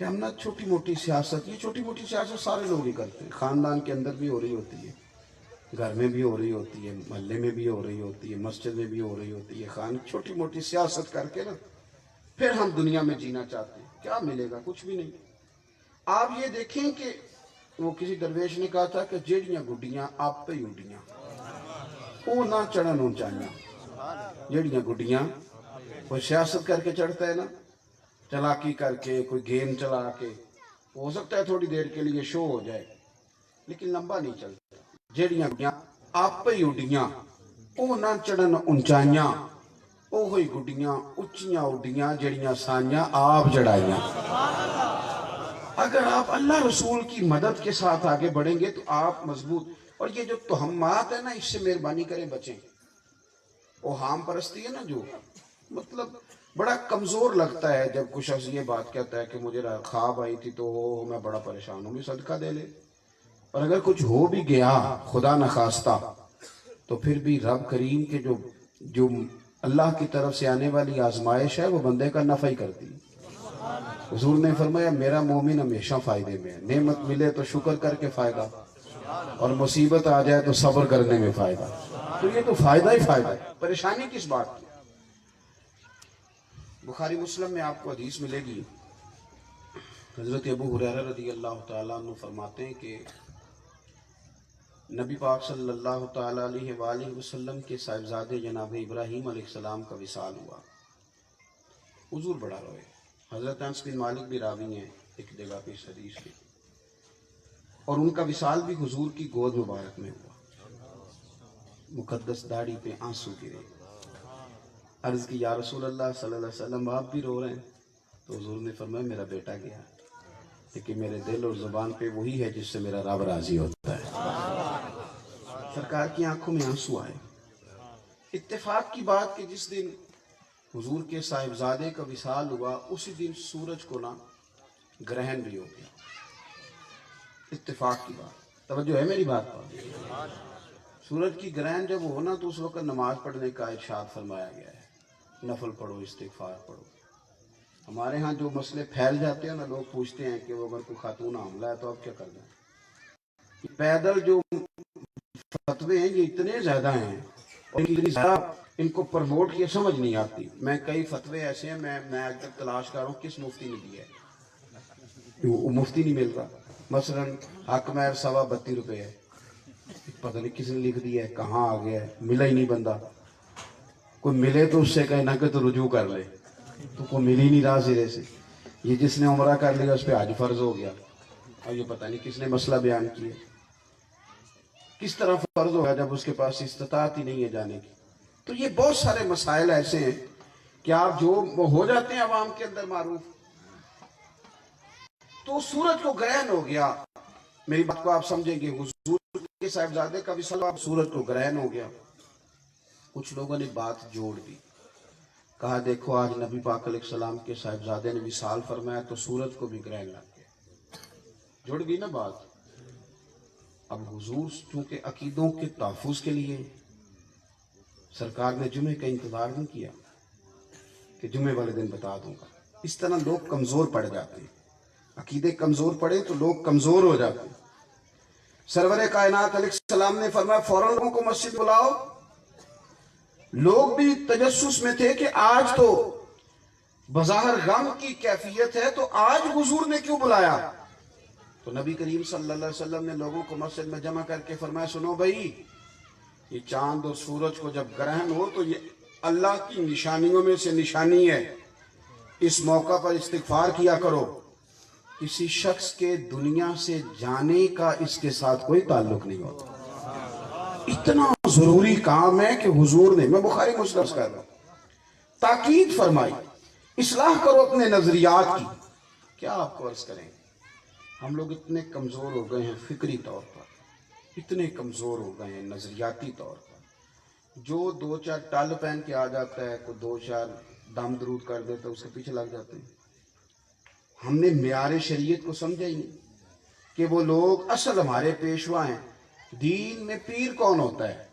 کہ ہم نا چھوٹی موٹی سیاست، یہ چھوٹی موٹی سیاست سارے لوگ ہی کرتے ہیں، خاندان کے اندر بھی ہو رہی ہوتی ہے، گھر میں بھی ہو رہی ہوتی ہے، محلے میں بھی ہو رہی ہوتی ہے، مسجد میں بھی ہو رہی ہوتی ہے، چھوٹی موٹی سیاست کر کے نا پھر ہم دنیا میں جینا چاہتے ہیں، کیا ملے گا؟ کچھ بھی نہیں۔ آپ یہ دیکھیں کہ وہ کسی درویش نے کہا تھا کہ جیڑیاں گڈیاں آپ پہ ہی اڈیاں، وہ نہ چڑھن اونچائیاں۔ جیڑیاں گڈیاں کوئی سیاست کر کے چڑھتا ہے نا، چلاکی کر کے، کوئی گیم چلا کے، ہو سکتا ہے تھوڑی دیر کے لیے شو ہو جائے لیکن لمبا نہیں چلتا۔ جیڑیاں گڈیاں آپ پہ ہی اڈیاں، وہ نہ چڑھن اونچائیاں، اوہی گڈیاں اچیاں اڈیاں جیڑیاں سائیاں آپ چڑھائیاں۔ اگر آپ اللہ رسول کی مدد کے ساتھ آگے بڑھیں گے تو آپ مضبوط، اور یہ جو تہمات ہے نا اس سے مہربانی کریں بچیں۔ اوہام پرستی ہے نا، جو مطلب بڑا کمزور لگتا ہے جب کچھ شخص یہ بات کہتا ہے کہ مجھے خواب آئی تھی تو میں بڑا پریشان ہوں، بھی صدقہ دے لے۔ اور اگر کچھ ہو بھی گیا خدا نخواستہ تو پھر بھی رب کریم کے جو اللہ کی طرف سے آنے والی آزمائش ہے وہ بندے کا نفع ہی کرتی ہے۔ حضور نے فرمایا میرا مومن ہمیشہ فائدے میں ہے، نعمت ملے تو شکر کر کے فائدہ، اور مصیبت آ جائے تو صبر کرنے میں فائدہ۔ تو یہ تو فائدہ ہی فائدہ ہے، پریشانی کس بات کی؟ بخاری مسلم میں آپ کو حدیث ملے گی، حضرت ابو ہریرہ رضی اللہ تعالیٰ عنہ فرماتے ہیں کہ نبی پاک صلی اللہ تعالیٰ علیہ وآلہ وسلم کے صاحبزادے جناب ابراہیم علیہ السلام کا وصال ہوا۔ حضور بڑا روئے، حضرت انس بن مالک بھی راوی ہیں ایک جگہ پہ اس حدیث کے، اور ان کا وصال بھی حضور کی گود مبارک میں ہوا۔ مقدس داڑھی پہ آنسو گرے، عرض کی یا رسول اللہ صلی اللہ علیہ وسلم آپ بھی رو رہے ہیں؟ تو حضور نے فرمایا میرا بیٹا گیا، لیکن میرے دل اور زبان پہ وہی ہے جس سے میرا رب راضی ہوتا ہے۔ سرکار کی آنکھوں میں آنسو آئے۔ اتفاق کی بات کہ جس دن حضور کے صاحبزادے کا وصال ہوا اسی دن سورج کو نا گرہن بھی ہو گیا۔ اتفاق کی بات، توجہ ہے میری بات پر؟ سورج کی گرہن جب ہو نا تو اس وقت نماز پڑھنے کا ارشاد فرمایا گیا ہے، نفل پڑھو، استغفار پڑھو۔ ہمارے ہاں جو مسئلے پھیل جاتے ہیں نا، لوگ پوچھتے ہیں کہ وہ اگر کوئی خاتون حاملہ ہے تو اب کیا کرنا ہے؟ پیدل جو فتوے ہیں یہ اتنے زیادہ ہیں اور ان کو پروموٹ کیا سمجھ نہیں آتی۔ میں کئی فتوے ایسے ہیں میں آج تک تلاش کر رہا ہوں کس مفتی نے دیا ہے، وہ مفتی نہیں مل رہا۔ مثلا حق مہر 32.25 روپے ہے، پتہ نہیں کس نے لکھ دیا ہے، کہاں آ گیا ہے، ملا ہی نہیں بندہ۔ کوئی ملے تو اس سے کہنا کہ تو رجوع کر لے، تو کوئی مل ہی نہیں رہا سرے سے۔ یہ جس نے عمرہ کر لیا اس پہ حج فرض ہو گیا، اور یہ پتہ نہیں کس نے مسئلہ بیان کیا، کس طرح فرض ہوگا جب اس کے پاس استطاعت ہی نہیں ہے جانے کی۔ تو یہ بہت سارے مسائل ایسے ہیں کہ آپ جو ہو جاتے ہیں عوام کے اندر معروف۔ تو سورج کو گرہن ہو گیا، میری بات کو آپ سمجھیں گے، حضور کے صاحبزادے کا وصال ہوا، سورج کو گرہن ہو گیا۔ کچھ لوگوں نے بات جوڑ دی، کہا دیکھو آج نبی پاک علیہ السلام کے صاحبزادے نے وصال فرمایا تو سورج کو بھی گرہن لگ گیا، جڑ گئی نا بات۔ اب حضور چونکہ عقیدوں کے تحفظ کے لیے سرکار نے جمعے کا انتظار نہیں کیا کہ جمعے والے دن بتا دوں گا۔ اس طرح لوگ کمزور پڑ جاتے ہیں، عقیدے کمزور پڑے تو لوگ کمزور ہو جاتے ہیں۔ سرور کائنات علیہ السلام نے فرمایا فوراً لوگوں کو مسجد بلاؤ۔ لوگ بھی تجسس میں تھے کہ آج تو بظاہر غم کی کیفیت ہے تو آج حضور نے کیوں بلایا؟ تو نبی کریم صلی اللہ علیہ وسلم نے لوگوں کو مسجد میں جمع کر کے فرمایا سنو بھائی، یہ چاند اور سورج کو جب گرہن ہو تو یہ اللہ کی نشانیوں میں سے نشانی ہے، اس موقع پر استغفار کیا کرو۔ کسی شخص کے دنیا سے جانے کا اس کے ساتھ کوئی تعلق نہیں ہوتا۔ اتنا ضروری کام ہے کہ حضور نے، میں بخاری مسلم کر رہا ہوں، تاکید فرمائی، اصلاح کرو اپنے نظریات کی۔ کیا آپ کو عرض کریں، ہم لوگ اتنے کمزور ہو گئے ہیں فکری طور پر، اتنے کمزور ہو گئے ہیں نظریاتی طور پر، جو 2-4 ٹال پہن کے آ جاتا ہے، کوئی 2-4 دم درود کر دیتا ہے، اس کے پیچھے لگ جاتے ہیں۔ ہم نے معیار شریعت کو سمجھا ہی نہیں کہ وہ لوگ اصل ہمارے پیشوا ہیں۔ دین میں پیر کون ہوتا ہے؟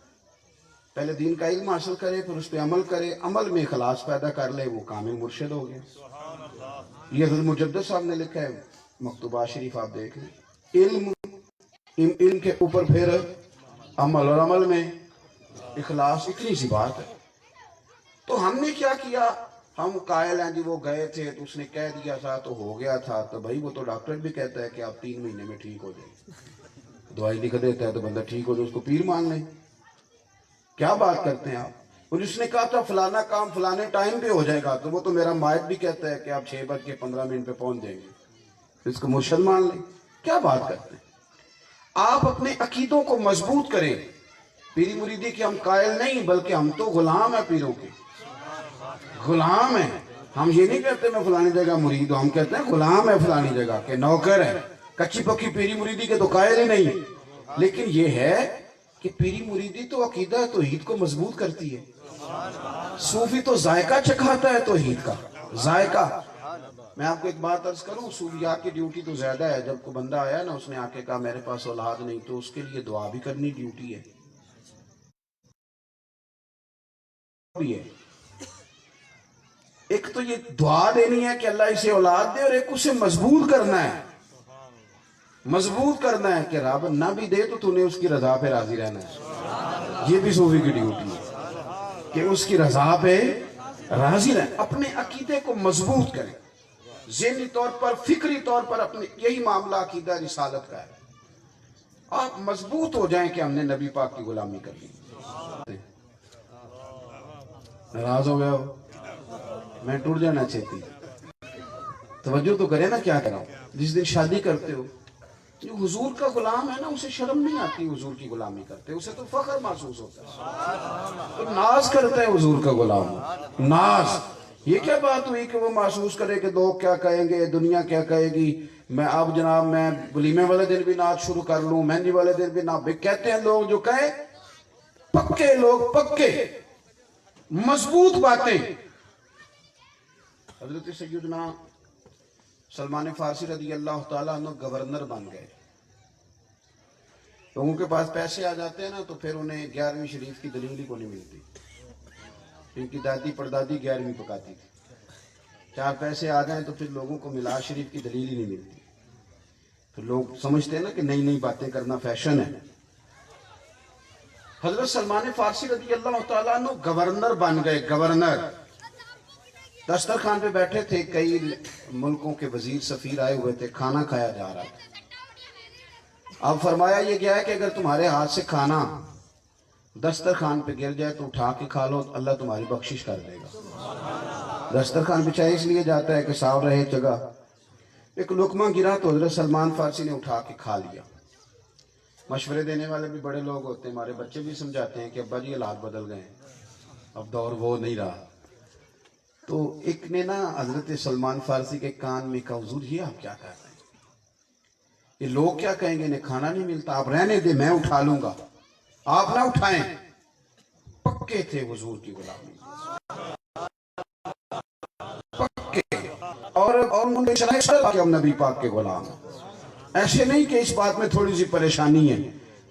پہلے دین کا علم حاصل کرے، پھر اس پہ عمل کرے، عمل میں اخلاص پیدا کر لے، وہ کامل مرشد ہو گیا۔ یہ حضرت مجدد صاحب نے لکھا ہے، مکتوبات شریف آپ دیکھ لیں، علم کے اوپر پھر عمل، اور عمل میں اخلاص، اتنی سی بات ہے۔ تو ہم نے کیا کیا، ہم قائل ہیں جی وہ گئے تھے تو اس نے کہہ دیا تھا تو ہو گیا تھا، تو بھائی وہ تو ڈاکٹر بھی کہتا ہے کہ آپ 3 مہینے میں ٹھیک ہو جائیں، دوائی لکھ دیتا ہے تو بندہ ٹھیک ہو جائے، اس کو پیر مان لیں۔ کیا بات کرتے ہیں آپ؟ اور اس نے کہا تھا فلانا کام فلانے ٹائم پہ ہو جائے گا، تو وہ تو میرا مائد بھی کہتا ہے کہ آپ 6:15 پہ پہنچ جائیں گے، اس کو مرشد مان لیں۔ کیا بات کرتے ہیں؟ آپ اپنے عقیدوں کو مضبوط کریں۔ پیری مریدی کے ہم قائل نہیں، بلکہ ہم تو غلام ہیں، پیروں کے غلام ہیں۔ ہم یہ نہیں کہتے میں فلانی جگہ مرید ہوں، ہم کہتے ہیں غلام ہے فلانی جگہ کے، نوکر ہے۔ کچی پکی پیری مریدی کے تو قائل ہی نہیں، لیکن یہ ہے کہ پیری مریدی تو عقیدہ توحید کو مضبوط کرتی ہے، صوفی تو ذائقہ چکھاتا ہے توحید کا، ذائقہ۔ میں آپ کو ایک بات عرض کروں، صوفیاء کی ڈیوٹی تو زیادہ ہے۔ جب کوئی بندہ آیا نا، اس نے آ کے کہا میرے پاس اولاد نہیں، تو اس کے لیے دعا بھی کرنی ڈیوٹی ہے۔ ایک تو یہ دعا دینی ہے کہ اللہ اسے اولاد دے، اور ایک اسے مضبوط کرنا ہے، مضبوط کرنا ہے کہ رب نہ بھی دے تو نے اس کی رضا پہ راضی رہنا ہے۔ یہ بھی صوفی کی ڈیوٹی ہے کہ اس کی رضا پہ راضی رہنا، اپنے عقیدے کو مضبوط کریں، ذہنی طور پر، فکری طور پر اپنے، یہی معاملہ عقیدہ رسالت کا ہے۔ آپ مضبوط ہو جائیں کہ ہم نے نبی پاک کی غلامی کر لی۔ ناراض ہو گئے ہو؟ میں ٹوٹ جانا چاہتی، توجہ تو کرے نا کیا کرا۔ جس دن شادی کرتے ہو، جو حضور کا غلام ہے نا، اسے شرم نہیں آتی حضور کی غلامی کرتے، اسے تو فخر محسوس ہوتا ہے، تو ناز کرتا ہے حضور کا غلام، ناز۔ یہ کیا بات ہوئی کہ وہ محسوس کرے کہ لوگ کیا کہیں گے، دنیا کیا کہے گی، میں اب جناب میں ولیمے والے دن بھی نعت شروع کر لوں، مہندی والے دن بھی نعت۔ کہتے ہیں لوگ، جو کہیں پکے لوگ، پکے مضبوط باتیں۔ حضرت سیدنا سلمان فارسی رضی اللہ تعالیٰ عنہ گورنر بن گئے۔ لوگوں کے پاس پیسے آ جاتے ہیں نا، تو پھر انہیں 11ویں شریف کی دلیل ہی کو نہیں ملتی۔ ان کی دادی پردادی 11ویں پکاتی تھی، 4 پیسے آ جائیں تو پھر لوگوں کو میلاد شریف کی دلیل ہی نہیں ملتی۔ تو لوگ سمجھتے ہیں نا کہ نئی نئی باتیں کرنا فیشن ہے۔ حضرت سلمان فارسی رضی اللہ تعالیٰ عنہ گورنر بن گئے، گورنر۔ دسترخوان پہ بیٹھے تھے، کئی ملکوں کے وزیر سفیر آئے ہوئے تھے، کھانا کھایا جا رہا تھا۔ اب فرمایا یہ گیا ہے کہ اگر تمہارے ہاتھ سے کھانا دسترخوان پہ گر جائے تو اٹھا کے کھا لو، اللہ تمہاری بخشش کر دے گا۔ دسترخوان بچھائے اس لیے جاتا ہے کہ صاف رہے جگہ۔ ایک لقمہ گرا تو حضرت سلمان فارسی نے اٹھا کے کھا لیا۔ مشورے دینے والے بھی بڑے لوگ ہوتے ہیں، ہمارے بچے بھی سمجھاتے ہیں کہ ابا جی حالات بدل گئے ہیں، اب دور وہ نہیں رہا۔ تو ایک نے نا حضرت سلمان فارسی کے کان میں کہا، حضور یہ آپ کیا کر رہے ہیں، یہ لوگ کیا کہیں گے، انہیں کھانا نہیں ملتا، آپ رہنے دیں، میں اٹھا لوں گا، آپ نہ اٹھائیں۔ پکے تھے حضور کی غلامی، پکے، اور انہوں نے شرح کہ ہم نبی پاک کے غلام ہیں۔ ایسے نہیں کہ اس بات میں تھوڑی سی پریشانی ہے،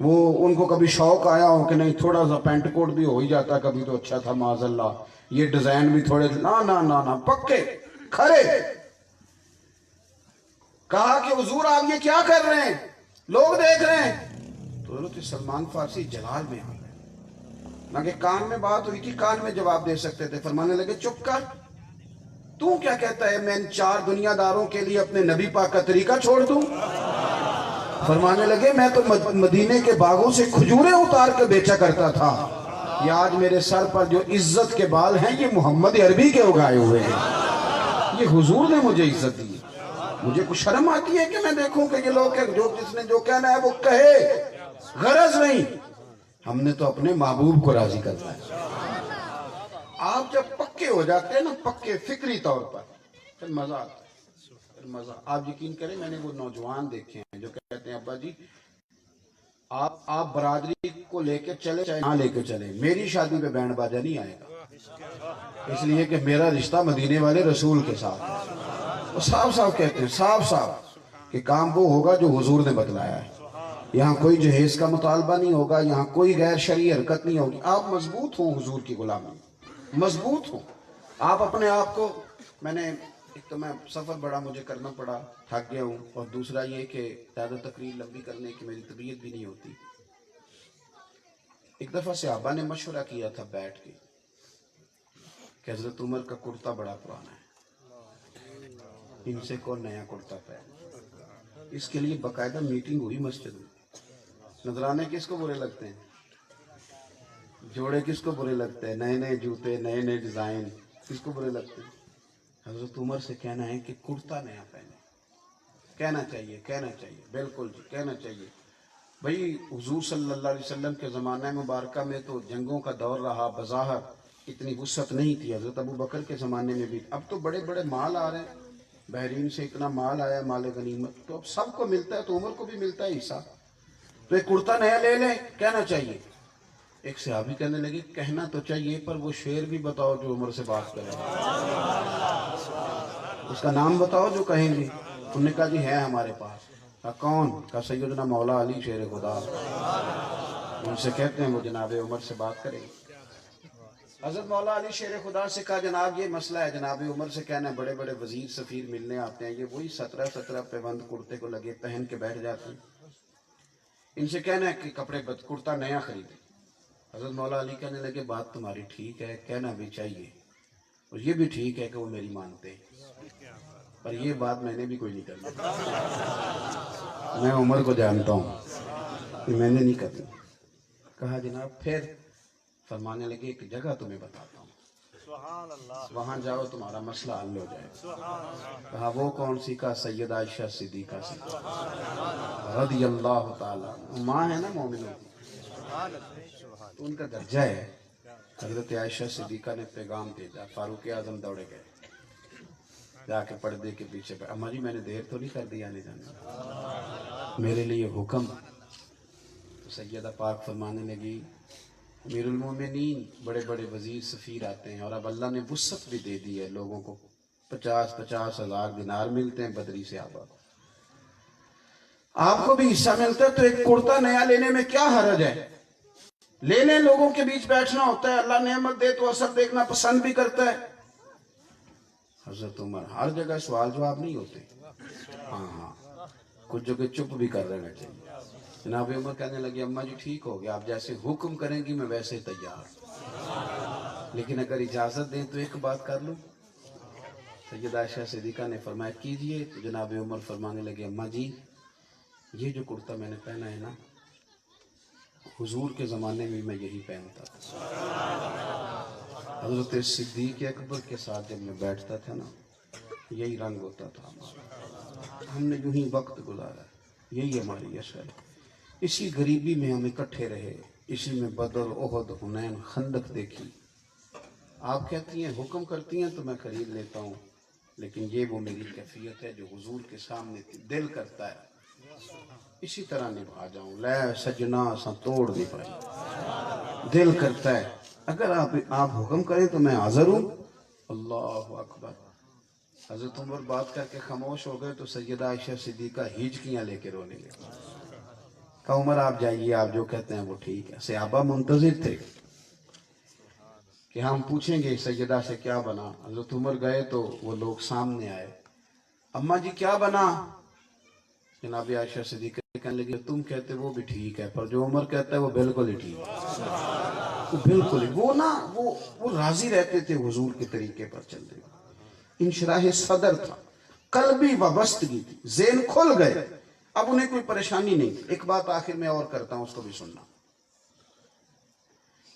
وہ ان کو کبھی شوق آیا ہو کہ نہیں تھوڑا سا پینٹ کوٹ بھی ہو ہی جاتا کبھی تو اچھا تھا، معاذ اللہ یہ ڈیزائن بھی تھوڑے، نہ پکے کھڑے۔ کہا کہ حضور آپ یہ کیا کر رہے ہیں، لوگ دیکھ رہے ہیں۔ تو حضرت سلمان فارسی جلال میں آ گئے، نہ کہ کان میں بات ہوئی تھی، کان میں جواب دے سکتے تھے، فرمانے لگے چپ کر، تو کیا کہتا ہے میں ان 4 دنیا داروں کے لیے اپنے نبی پاک کا طریقہ چھوڑ دوں؟ فرمانے لگے میں تو مدینے کے باغوں سے کھجوریں اتار کر بیچا کرتا تھا، یہ آج میرے سر پر جو عزت کے بال ہیں یہ محمد عربی کے اگائے ہوئے ہیں، یہ حضور نے مجھے عزت دی۔ مجھے کچھ شرم آتی ہے کہ میں دیکھوں کہ یہ لوگ جس نے جو کہنا ہے وہ کہے، غرض نہیں، ہم نے تو اپنے محبوب کو راضی کرنا ہے۔ آپ جب پکے ہو جاتے ہیں نا، پکے فکری طور پر، پھر مزہ آتا ہے، پھر مزہ۔ آپ یقین کریں میں نے وہ نوجوان دیکھے ہیں جو کہتے ہیں ابا جی آپ برادری کو لے کے چلے چاہے نہ لے کے چلے، میری شادی پہ بینڈ باجا نہیں آئے گا، اس لیے کہ میرا رشتہ مدینے والے رسول کے ساتھ ہے۔ وہ صاف صاف کہتے ہیں، صاف صاف، کہ کام وہ ہوگا جو حضور نے بتلایا ہے، یہاں کوئی جہیز کا مطالبہ نہیں ہوگا، یہاں کوئی غیر شرعی حرکت نہیں ہوگی۔ آپ مضبوط ہوں حضور کی غلامی، مضبوط ہوں۔ آپ اپنے آپ کو، میں نے ایک تو میں سفر بڑا مجھے کرنا پڑا، تھک گیا ہوں، اور دوسرا یہ کہ زیادہ تقریر لمبی کرنے کی میری طبیعت بھی نہیں ہوتی۔ ایک دفعہ صحابہ نے مشورہ کیا تھا بیٹھ کے کہ حضرت عمر کا کرتا بڑا پرانا ہے، ان سے کون نیا کرتا پہنے۔ اس کے لیے باقاعدہ میٹنگ ہوئی مسجد میں۔ نذرانے کس کو برے لگتے ہیں؟ جوڑے کس کو برے لگتے ہیں؟ نئے نئے جوتے، نئے نئے ڈیزائن کس کو برے لگتے ہیں؟ حضرت عمر سے کہنا ہے کہ کرتا نیا پہنے۔ کہنا چاہیے، کہنا چاہیے، بالکل جی کہنا چاہیے۔ بھئی حضور صلی اللہ علیہ وسلم کے زمانہ مبارکہ میں تو جنگوں کا دور رہا، بظاہر اتنی وسعت نہیں تھی۔ حضرت ابو بکر کے زمانے میں بھی، اب تو بڑے بڑے مال آ رہے ہیں، بحرین سے اتنا مال آیا، مال غنیمت، تو اب سب کو ملتا ہے، تو عمر کو بھی ملتا ہے حصہ، تو ایک کرتا نیا لے لیں، کہنا چاہیے۔ ایک صحابی کہنے لگے کہنا تو چاہیے، پر وہ شعر بھی بتاؤ جو عمر سے بات کرے، اس کا نام بتاؤ جو کہیں گے۔ انہوں نے کہا جی ہے ہمارے پاس۔ کہا کون؟ کہا سیدنا مولا علی شیر خدا، ان سے کہتے ہیں وہ جناب عمر سے بات کریں۔ حضرت مولا علی شیر خدا سے کہا جناب یہ مسئلہ ہے، جناب عمر سے کہنا ہے بڑے بڑے وزیر سفیر ملنے آتے ہیں، یہ وہی 17 پیوند کرتے کو لگے پہن کے بیٹھ جاتے ہیں، ان سے کہنا ہے کہ کپڑے کرتا نیا خریدے۔ حضرت مولا علی کہنے لگے بات تمہاری ٹھیک ہے، کہنا بھی چاہیے، اور یہ بھی ٹھیک ہے کہ وہ میری مانتے ہیں، پر یہ بات میں نے بھی کوئی نہیں کرنی، میں عمر کو جانتا ہوں کہ میں نے نہیں کرنی۔ کہا جناب پھر؟ فرمانے لگے ایک جگہ تمہیں بتاتا ہوں، وہاں جاؤ تمہارا مسئلہ حل ہو جائے۔ کہا وہ کون سی؟ کا سید عائشہ صدیقہ سے رضی اللہ تعالیٰ، ماں ہے نا مومنوں کی، تو ان کا درجہ ہے۔ حضرت عائشہ صدیقہ نے پیغام بھیجا، فاروق اعظم دوڑے گئے، جا کے پردے کے پیچھے پہ، اماں جی میں نے دیر تو نہیں کر دی آنے جانے، میرے لیے حکم۔ تو سیدہ پاک فرمانے لگی امیر المومنین بڑے بڑے وزیر سفیر آتے ہیں، اور اب اللہ نے وسعت بھی دے دی ہے، لوگوں کو 50 ہزار دینار ملتے ہیں بدری سے، آپ کو بھی حصہ ملتا ہے، تو ایک کرتا نیا لینے میں کیا حرج ہے؟ لے لیں، لوگوں کے بیچ بیٹھنا ہوتا ہے، اللہ نعمت دے تو اثر دیکھنا پسند بھی کرتا ہے۔ حضرت عمر ہر جگہ سوال جواب نہیں ہوتے، ہاں کچھ جگہ چپ بھی کر رہنا چاہیے۔ جناب عمر کہنے لگے اماں جی ٹھیک ہو گیا، آپ جیسے حکم کریں گی میں ویسے تیار، لیکن اگر اجازت دیں تو ایک بات کر لوں۔ سیدہ عائشہ صدیقہ نے فرمایا کیجئے۔ تو جناب عمر فرمانے لگے اماں جی یہ جو کرتا میں نے پہنا ہے نا، حضور کے زمانے میں میں یہی پہنتا تھا، حضرت صدیق اکبر کے ساتھ جب میں بیٹھتا تھا نا یہی رنگ ہوتا تھا ہمارا، ہم نے یوں ہی وقت گزارا، یہی ہماری اصل ہے۔ اسی غریبی میں ہم اکٹھے رہے، اسی میں بدر، احد، حنین، خندق دیکھی۔ آپ کہتی ہیں حکم کرتی ہیں تو میں خرید لیتا ہوں، لیکن یہ وہ میری کیفیت ہے جو حضور کے سامنے دل کرتا ہے اسی طرح نبھا جاؤں۔ لے سجنا سا توڑ نہیں پائی، دل کرتا ہے اگر آپ حکم کریں تو میں حاضر ہوں۔ اللہ اکبر۔ حضرت عمر بات کر کے خاموش ہو گئے تو سیدہ عائشہ صدیقہ ہچکیاں لے کے رونے لگی۔ کہا عمر آپ جائیے، آپ جو کہتے ہیں وہ ٹھیک ہے۔ صحابہ منتظر تھے کہ ہم پوچھیں گے سیدہ سے کیا بنا۔ حضرت عمر گئے تو وہ لوگ سامنے آئے، اماں جی کیا بنا؟ جناب عائشہ صدیقہ کہنے لگی تم کہتے وہ بھی ٹھیک ہے، پر جو عمر کہتا ہے وہ بالکل ہی ٹھیک ہے، وہ بالکل ہی، وہ راضی رہتے تھے حضور کے طریقے پر چلنے میں۔ انشراح صدر تھا، قلبی وابستگی تھی، ذہن کھل گئے، اب انہیں کوئی پریشانی نہیں تھی۔ ایک بات آخر میں اور کرتا ہوں، اس کو بھی سننا۔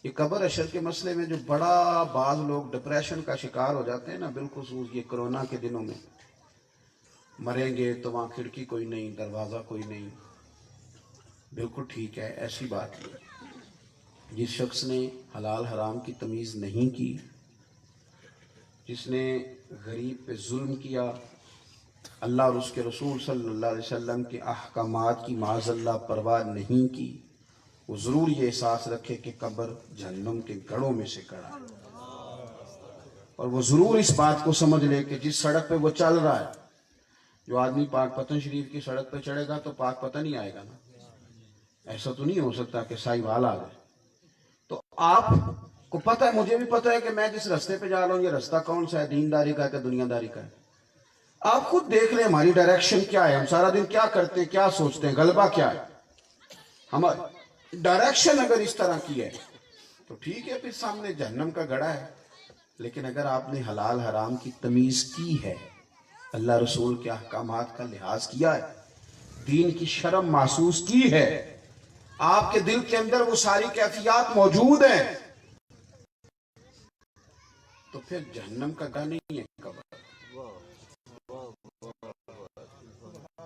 یہ قبر حشر کے مسئلے میں جو بڑا بعض لوگ ڈپریشن کا شکار ہو جاتے ہیں نا، بالخصوص یہ کرونا کے دنوں میں، مریں گے تو وہاں کھڑکی کوئی نہیں، دروازہ کوئی نہیں، بالکل ٹھیک ہے، ایسی بات نہیں۔ جس شخص نے حلال حرام کی تمیز نہیں کی، جس نے غریب پہ ظلم کیا، اللہ اور اس کے رسول صلی اللہ علیہ وسلم کے احکامات کی معاذ اللہ پرواہ نہیں کی، وہ ضرور یہ احساس رکھے کہ قبر جہنم کے گڑھوں میں سے گڑھا ہے، اور وہ ضرور اس بات کو سمجھ لے کہ جس سڑک پہ وہ چل رہا ہے، جو آدمی پاک پتن شریف کی سڑک پہ چڑھے گا تو پاک پتن ہی آئے گا نا، ایسا تو نہیں ہو سکتا کہ سائی وال آ گئے۔ تو آپ کو پتہ ہے، مجھے بھی پتہ ہے کہ میں جس رستے پہ جا رہا ہوں یہ رستہ کون سا ہے، دینداری کا ہے کہ دنیا داری کا ہے، آپ خود دیکھ لیں ہماری ڈائریکشن کیا ہے, ہم سارا دن کیا کرتے ہیں, کیا سوچتے ہیں, غلبہ کیا ہے. ہماری ڈائریکشن اگر اس طرح کی ہے تو ٹھیک ہے, پھر سامنے جہنم کا گڑھا ہے. لیکن اگر آپ نے حلال حرام کی تمیز کی ہے, اللہ رسول کے احکامات کا لحاظ کیا ہے, دین کی شرم محسوس کی ہے, آپ کے دل کے اندر وہ ساری کیفیات موجود ہیں, تو پھر جہنم کا گڑھا نہیں ہے قبر.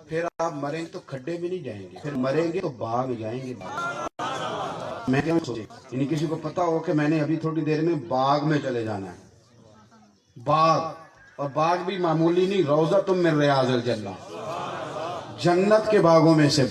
پھر آپ مریں تو کھڈے میں نہیں جائیں گے, پھر مریں گے تو باغ میں جائیں گے. میں کیا سوچے, یعنی کسی کو پتا ہو کہ میں نے ابھی تھوڑی دیر میں باغ میں چلے جانا ہے. باغ, اور باغ بھی معمولی نہیں, روضۃ من ریاض الجنہ, جنت کے باغوں میں سے.